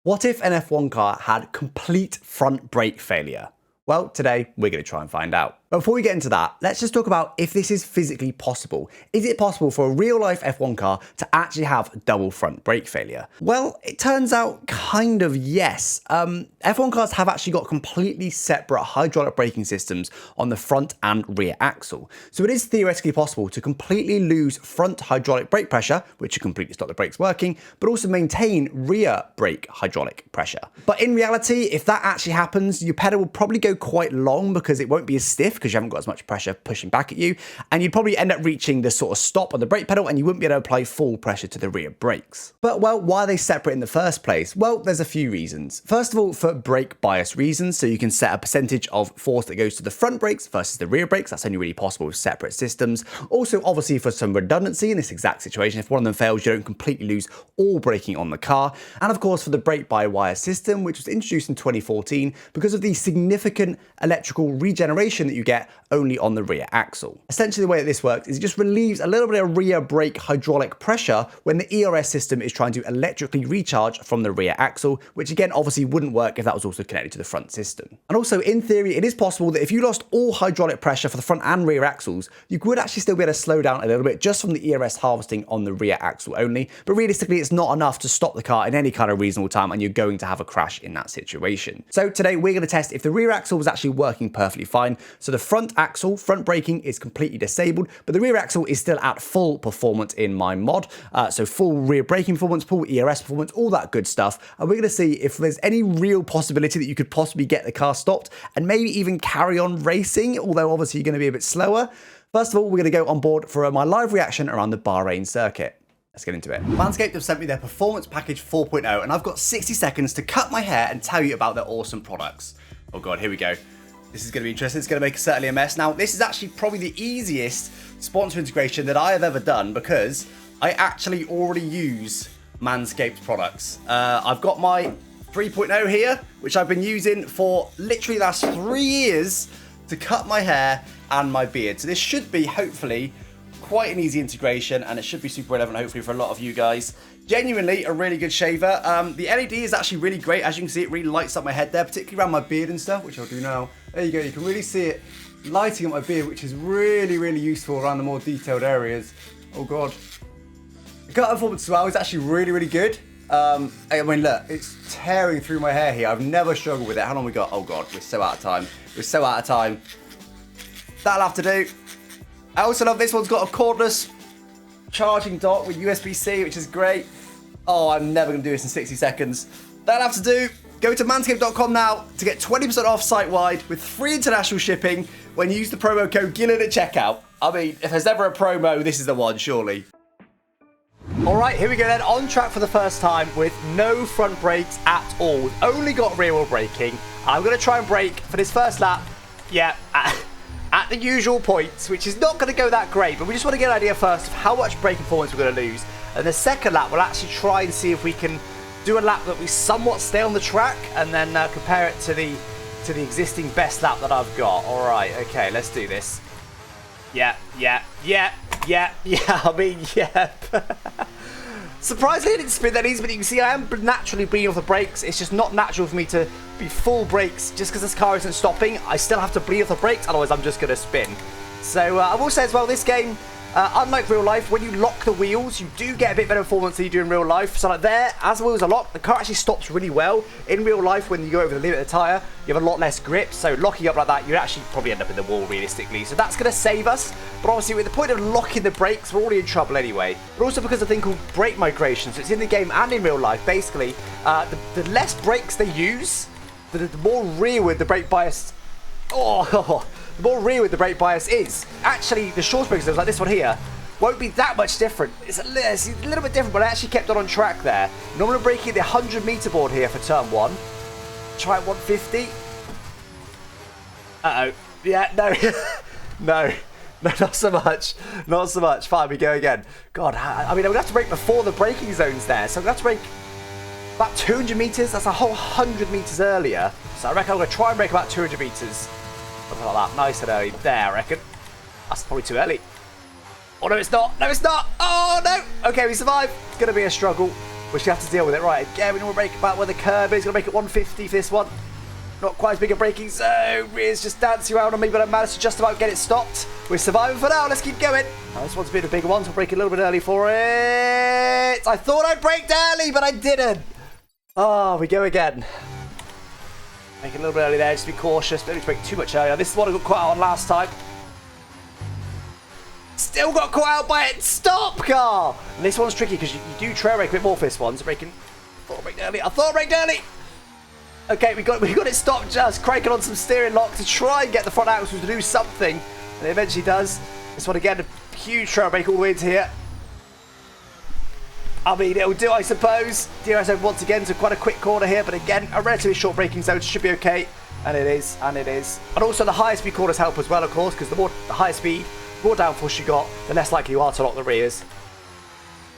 What if an F1 car had complete front brake failure? Well, today we're going to try and find out. But before we get into that, let's just talk about if this is physically possible. Is it possible for a real-life F1 car to actually have double front brake failure? Well, it turns out kind of yes. F1 cars have actually got completely separate hydraulic braking systems on the front and rear axle. So it is theoretically possible to completely lose front hydraulic brake pressure, which would completely stop the brakes working, but also maintain rear brake hydraulic pressure. But in reality, if that actually happens, your pedal will probably go quite long because it won't be as stiff because you haven't got as much pressure pushing back at you, and you'd probably end up reaching the sort of stop on the brake pedal and you wouldn't be able to apply full pressure to the rear brakes. But well, why are they separate in the first place? Well, there's a few reasons. First of all, for brake bias reasons, so you can set a percentage of force that goes to the front brakes versus the rear brakes. That's only really possible with separate systems. Also, obviously for some redundancy in this exact situation, if one of them fails, you don't completely lose all braking on the car. And of course, for the brake-by-wire system, which was introduced in 2014 because of the significant electrical regeneration that you get only on the rear axle. Essentially, the way that this works is it just relieves a little bit of rear brake hydraulic pressure when the ERS system is trying to electrically recharge from the rear axle, which again, obviously wouldn't work if that was also connected to the front system. And also, in theory, it is possible that if you lost all hydraulic pressure for the front and rear axles, you could actually still be able to slow down a little bit just from the ERS harvesting on the rear axle only. But realistically, it's not enough to stop the car in any kind of reasonable time, and you're going to have a crash in that situation. So today, we're going to test if the rear axle was actually working perfectly fine. So the front axle, front braking is completely disabled, but the rear axle is still at full performance in my mod. So full rear braking performance, full ERS performance, all that good stuff. And we're going to see if there's any real possibility that you could possibly get the car stopped and maybe even carry on racing, although obviously you're going to be a bit slower. First of all, we're going to go on board for my live reaction around the Bahrain circuit. Let's get into it. Manscaped have sent me their Performance Package 4.0, and I've got 60 seconds to cut my hair and tell you about their awesome products. Oh God, here we go. This is going to be interesting. It's going to make certainly a mess. Now, this is actually probably the easiest sponsor integration that I have ever done because I actually already use Manscaped products. I've got my 3.0 here, which I've been using for literally the last 3 years to cut my hair and my beard. So this should be, hopefully, quite an easy integration, and it should be super relevant, hopefully, for a lot of you guys. Genuinely a really good shaver. The LED is actually really great. As you can see, it really lights up my head there, particularly around my beard and stuff, which I'll do now. There you go. You can really see it lighting up my beard, which is really, really useful around the more detailed areas. Oh God. The cut performance as well is actually really, really good. I mean, look, it's tearing through my hair here. I've never struggled with it. How long we got? Oh God, we're so out of time. We're so out of time. That'll have to do. I also love this one's got a cordless charging dock with USB-C, which is great. Oh, I'm never going to do this in 60 seconds. That'll have to do. Go to manscaped.com now to get 20% off site-wide with free international shipping when you use the promo code GILLEN at checkout. I mean, if there's ever a promo, this is the one, surely. Alright, here we go then, on track for the first time with no front brakes at all. We've only got rear wheel braking. I'm going to try and brake for this first lap. Yeah, at the usual points, which is not going to go that great, but we just want to get an idea first of how much braking performance we're going to lose. And the second lap, we'll actually try and see if we can do a lap that we somewhat stay on the track, and then compare it to the existing best lap that I've got. All right, okay, let's do this. Yeah. I mean, yeah. Surprisingly, I didn't spin that easy, but you can see I am naturally bleeding off the brakes. It's just not natural for me to be full brakes just because this car isn't stopping. I still have to bleed off the brakes, otherwise I'm just going to spin. So I will say as well, this game, unlike real life, when you lock the wheels, you do get a bit better performance than you do in real life. So like there, as the wheels are locked, the car actually stops really well. In real life, when you go over the limit of the tyre, you have a lot less grip. So locking up like that, you actually probably end up in the wall realistically. So that's going to save us. But obviously, with the point of locking the brakes, we're already in trouble anyway. But also because of a thing called brake migration. So it's in the game and in real life. Basically, the less brakes they use, the more rearward the brake bias. The more rearward the brake bias is. Actually, the short brakes, like this one here, won't be that much different. It's a little bit different, but I actually kept it on track there. Normally braking the 100-meter board here for turn 1. Try at 150. Uh-oh. Yeah, no. No, not so much. Not so much. Fine, we go again. God, I mean, I'm going to have to brake before the braking zone's there. So I'm going to have to brake about 200 meters. That's a whole 100 meters earlier. So I reckon I'm going to try and brake about 200 meters. Something like that. Nice and early. There, I reckon. That's probably too early. Oh, no, it's not. No, it's not. Oh, no. Okay, we survived. It's going to be a struggle. We're just going to have to deal with it. Right, again, we want to break about where the curb is. Going to make it 150 for this one. Not quite as big a braking zone. Rear's just dancing around on me, but I managed to just about get it stopped. We're surviving for now. Let's keep going. Now, this one's a bit of a bigger one, so I'll brake a little bit early for it. I thought I braked early, but I didn't. Oh, we go again. Make it a little bit early there. Just be cautious. Don't need to brake too much earlier. This is what I got caught out on last time. Still got caught out by it. Stop, car. And this one's tricky because you do trail brake a bit more for this one. So braking. I thought I braked early. I thought I braked early. Okay, we got it stopped, just cranking on some steering lock to try and get the front axles to do something. And it eventually does. This one again, a huge trail brake all the way into here. I mean, it'll do, I suppose. DRS zone once again, so quite a quick corner here. But again, a relatively short braking zone should be okay. And it is, and it is. And also the higher speed corners help as well, of course, because the higher speed, the more downforce you got, the less likely you are to lock the rears.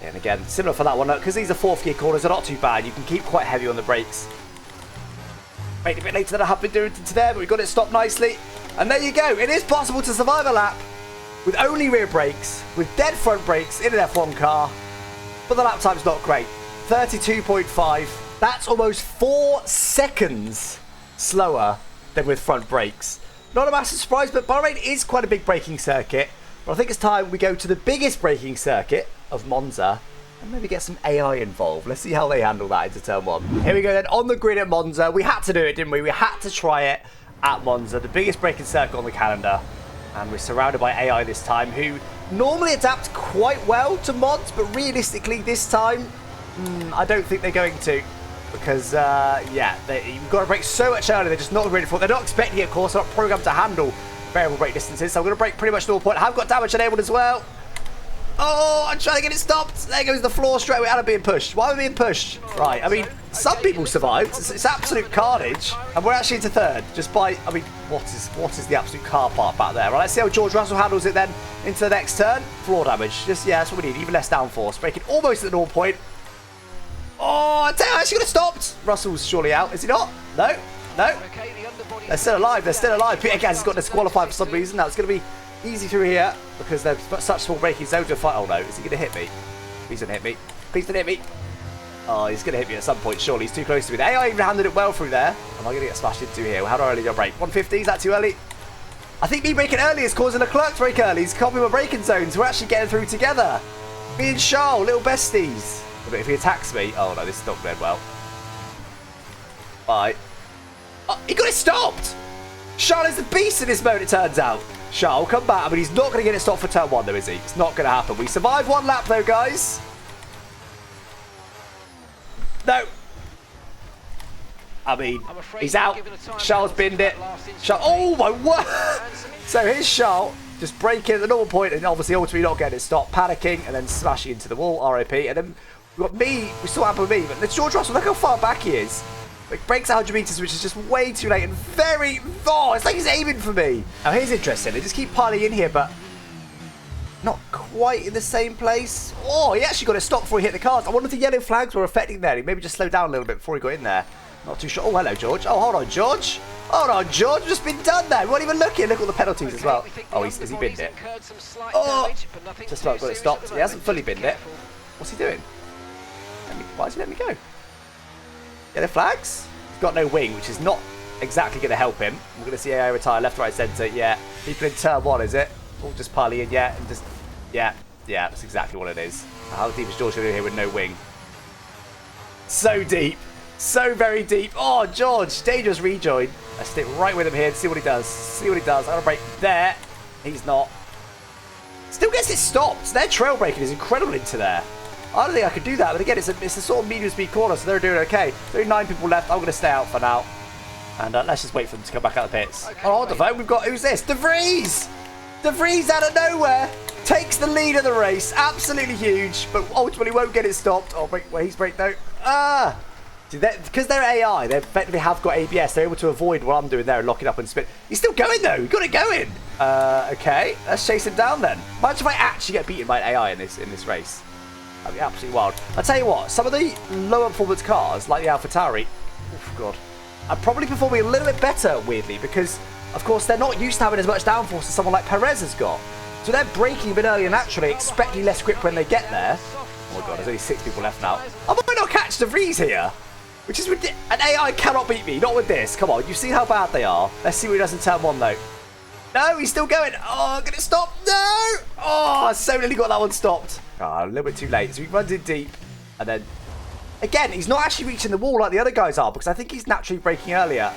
And again, similar for that one, because these are fourth gear corners, they're not too bad. You can keep quite heavy on the brakes. Made a bit later than I have been doing to there, but we got it stopped nicely. And there you go. It is possible to survive a lap with only rear brakes, with dead front brakes in an F1 car. But the lap time's not great. 32.5. That's almost 4 seconds slower than with front brakes. Not a massive surprise, but Bahrain is quite a big braking circuit. But I think it's time we go to the biggest braking circuit of Monza and maybe get some AI involved. Let's see how they handle that into turn 1. Here we go then, on the grid at Monza. We had to do it, didn't we? We had to try it at Monza, the biggest braking circuit on the calendar. And we're surrounded by AI this time, who normally adapt quite well to mods, but realistically this time, I don't think they're going to. Because, yeah, you've got to brake so much earlier, they're just not ready for it. They're not expecting it, of course, they're not programmed to handle variable brake distances. So I'm going to brake pretty much to all point. I have got damage enabled as well. Oh, I'm trying to get it stopped. There goes the floor straight away out of being pushed. Why am I being pushed? Right, I mean, some people survived. It's absolute carnage. And we're actually into third. Just by, I mean, what is the absolute car park back there? Right, let's see how George Russell handles it then into the next turn. Floor damage. Just, yeah, that's what we need. Even less downforce. Braking almost at the 0 point. Oh, I tell you, I actually got it stopped. Russell's surely out. Is he not? No. No. They're still alive. They're still alive. Peter Gas has got disqualified for some reason. Now it's going to be easy through here because there's such small braking zones to fight. Oh no, is he going to hit me? He's going to hit me. Please don't hit me. Oh, he's going to hit me at some point, surely. He's too close to me. The AI even handled it well through there. Am I going to get smashed into here? How early do I brake? 150? Is that too early? I think me braking early is causing Leclerc to brake early. He's copying my braking zones. We're actually getting through together. Me and Charles, little besties. But if he attacks me... Oh no, this is not going well. Bye. Oh, he got it stopped! Charles is the beast in this mode, it turns out. Charles, come back. I mean, he's not going to get it stopped for turn 1, though, is he? It's not going to happen. We survived 1 lap, though, guys. No. I mean, he's out. Charles binned it. Charles, oh, my word. So here's Charles just breaking at the normal point and obviously ultimately not getting it stopped, panicking, and then smashing into the wall, RIP. And then we've got me. We still have with me, but it's George Russell. Look how far back he is. It breaks 100 meters, which is just way too late and very... Oh, it's like he's aiming for me. Now, here's interesting. They just keep piling in here, but not quite in the same place. Oh, he actually got it stopped before he hit the cars. I wonder if the yellow flags were affecting there. He maybe just slowed down a little bit before he got in there. Not too sure. Oh, hello, George. Oh, hold on, George. Hold on, George. Just been done there. We weren't even looking. Look at all the penalties as well. Oh, has he binned it? Oh, just about got it stopped. He hasn't fully binned it. What's he doing? Why does he let me go? Yellow flags? He's got no wing, which is not exactly going to help him. We're going to see AI retire left, right, centre. Yeah. People in turn 1, is it? All just piling in, yeah. And just, yeah. Yeah, that's exactly what it is. How deep is George going to do here with no wing? So deep. So very deep. Oh, George. Dangerous rejoin. I stick right with him here and see what he does. See what he does. I'm going to break there. He's not. Still gets it stopped. Their trail braking is incredible into there. I don't think I could do that, but again, it's a sort of medium speed corner, so they're doing okay. There are 9 people left. I'm going to stay out for now. And let's just wait for them to come back out of the pits. Okay, oh, hold the phone. We've got, who's this? De Vries! De Vries out of nowhere takes the lead of the race. Absolutely huge, but ultimately won't get it stopped. Oh, wait, he's brake though. Ah! Because they're AI, they effectively have got ABS. They're able to avoid what I'm doing there and lock it up and spin. He's still going though. He got it going. Okay, let's chase him down then. Imagine if I actually get beaten by an AI in this race. That'd be absolutely wild. I'll tell you what, some of the lower performance cars, like the AlphaTauri, oh god, are probably performing a little bit better, weirdly, because, of course, they're not used to having as much downforce as someone like Perez has got. So they're braking a bit earlier naturally, expecting less grip when they get there. Oh my god, there's only 6 people left now. I might not catch the V's here. Which is ridiculous. An AI cannot beat me. Not with this. Come on, you see how bad they are. Let's see what he does in turn 1 though. No, he's still going. Oh, get it stopped. No. Oh, I so nearly got that one stopped. Oh, a little bit too late. So he runs in deep. And then, again, he's not actually reaching the wall like the other guys are because I think he's naturally braking earlier.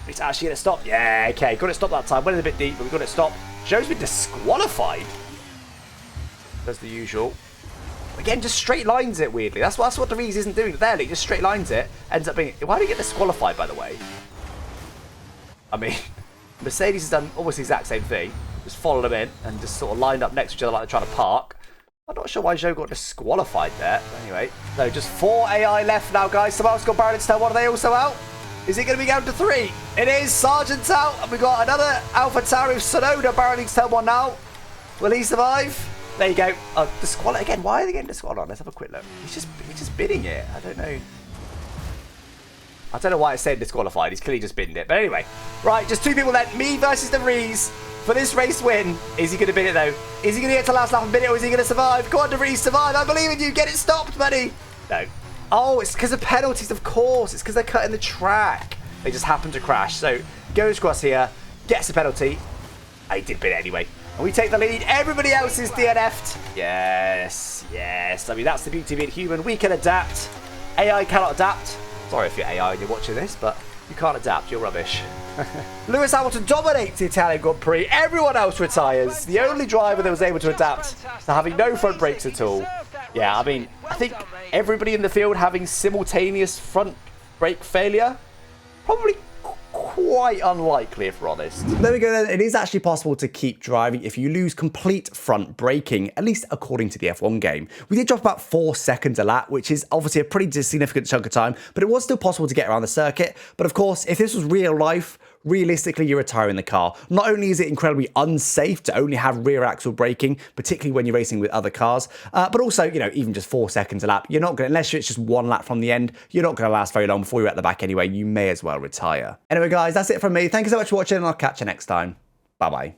He's actually going to stop. Yeah, okay. Got it stopped that time. Went in a bit deep, but we got it stopped. Joe's been disqualified. Does the usual. Again, just straight lines it weirdly. That's what the Reese isn't doing there. He just straight lines it. Ends up being... Why did he get disqualified, by the way? I mean, Mercedes has done almost the exact same thing. Just followed him in and just sort of lined up next to each other like they're trying to park. I'm not sure why Joe got disqualified there. But anyway, no, just 4 AI left now, guys. Someone else got barreled into turn 1. Are they also out? Is it going to be down to 3? It is. Sargent's out. And we've got another Alpha Tauri Sonoda barreling to turn 1 now. Will he survive? There you go. Disqualified again. Why are they getting disqualified? Let's have a quick look. He's just bidding it. I don't know. I don't know why it's saying disqualified. He's clearly just bidding it. But anyway. Right, just 2 people then. Me versus the Vries for this race win. Is he going to bid it though? Is he going to get to last lap and bid it or is he going to survive? Go on, De Vries, survive. I believe in you. Get it stopped, buddy. No. Oh, it's because of penalties, of course. It's because they're cutting the track. They just happen to crash. So, goes across here. Gets a penalty. I did bid it anyway. And we take the lead. Everybody else is DNF'd. Yes, yes. I mean, that's the beauty of being human. We can adapt. AI cannot adapt. Sorry if you're AI and you're watching this, but you can't adapt. You're rubbish. Lewis Hamilton dominates the Italian Grand Prix. Everyone else retires. The only driver that was able to adapt to having no front brakes at all. Yeah, I mean, I think everybody in the field having simultaneous front brake failure, probably quite unlikely, if we're honest. There we go then. It is actually possible to keep driving if you lose complete front braking, at least according to the F1 game. We did drop about 4 seconds a lap, which is obviously a pretty significant chunk of time, but it was still possible to get around the circuit. But of course, if this was real life, realistically, you're retiring the car. Not only is it incredibly unsafe to only have rear axle braking, particularly when you're racing with other cars, but also, you know, even just 4 seconds a lap, you're not going to, unless it's just 1 lap from the end, you're not going to last very long before you're at the back anyway. You may as well retire. Anyway, guys, that's it from me. Thank you so much for watching, and I'll catch you next time. Bye-bye.